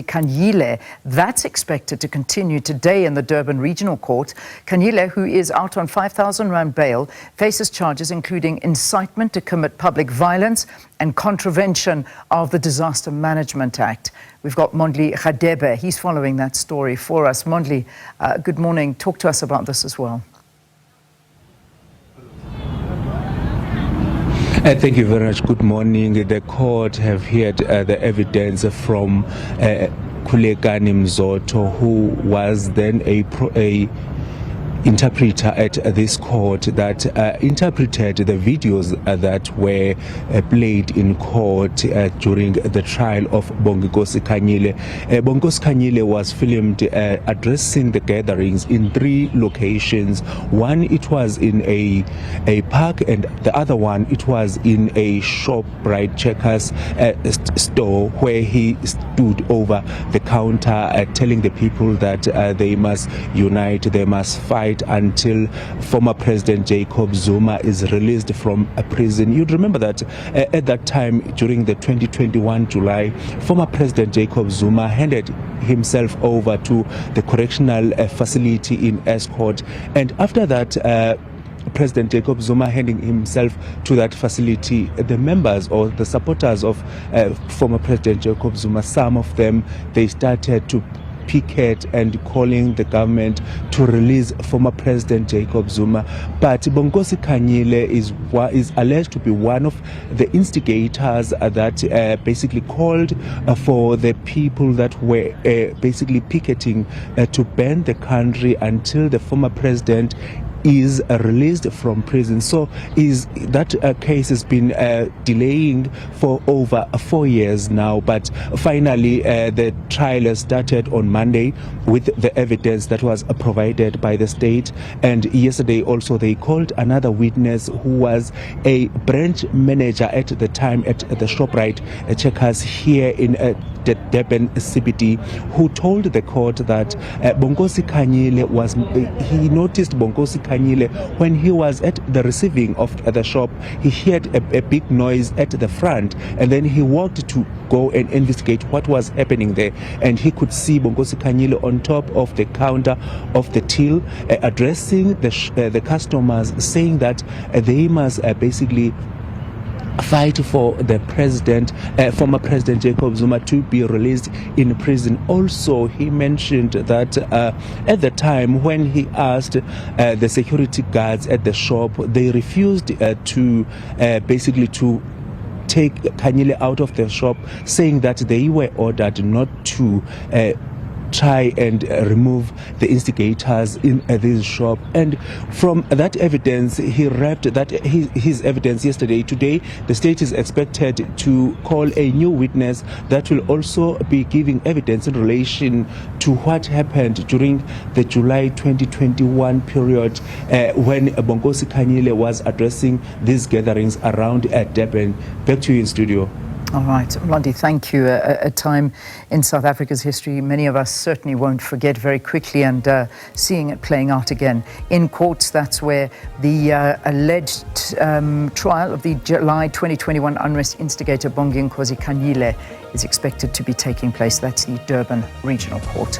Khanyile. That's expected to continue today in the Durban Regional Court. Khanyile, who is out on 5,000 rand bail, faces charges including incitement to commit public violence and contravention of the Disaster Management Act. We've got Mlondi Radebe. He's following that story for us. Mlondi, good morning. Talk to us about this as well. Thank you very much. Good morning. The court have heard the evidence from Kulekani Mzoto, who was then a interpreter at this court that interpreted the videos that were played in court during the trial of Bonginkosi Khanyile. Bonginkosi Khanyile was filmed addressing the gatherings in 3 locations. One, it was in a park, and the other one, it was in a ShopRite Checkers store, where he stood over the counter telling the people that they must unite, they must fight until former President Jacob Zuma is released from a prison. You'd remember that at that time, during the 2021 July, former President Jacob Zuma handed himself over to the correctional facility in Escort, and after that, President Jacob Zuma handing himself to that facility, the members or the supporters of former President Jacob Zuma, some of them, they started to picket and calling the government to release former President Jacob Zuma. But Bonginkosi Khanyile is alleged to be one of the instigators that basically called for the people that were basically picketing to ban the country until the former president is released from prison. So that case has been delaying for over 4 years now, but finally the trial has started on Monday with the evidence that was provided by the state. And yesterday also they called another witness who was a branch manager at the time at the ShopRite Checkers here in the Durban CBD, who told the court that Bonginkosi Khanyile he noticed Bonginkosi Khanyile when he was at the receiving of the shop. He heard a big noise at the front, and then he walked to go and investigate what was happening there, and he could see Bonginkosi Khanyile on top of the counter of the till addressing the customers, saying that they must basically fight for the president, former President Jacob Zuma, to be released in prison. Also, he mentioned that at the time when he asked the security guards at the shop, they refused to basically to take Khanyile out of the shop, saying that they were ordered not to try and remove the instigators in this shop. And from that evidence, he wrapped that his evidence yesterday. Today, the state is expected to call a new witness that will also be giving evidence in relation to what happened during the July 2021 period when Bonginkosi Khanyile was addressing these gatherings around Durban. Back to you in studio. All right, Mlondi, thank you. A time in South Africa's history many of us certainly won't forget very quickly, and seeing it playing out again in courts. That's where the alleged trial of the July 2021 unrest instigator Bonginkosi Khanyile is expected to be taking place. That's the Durban Regional Court.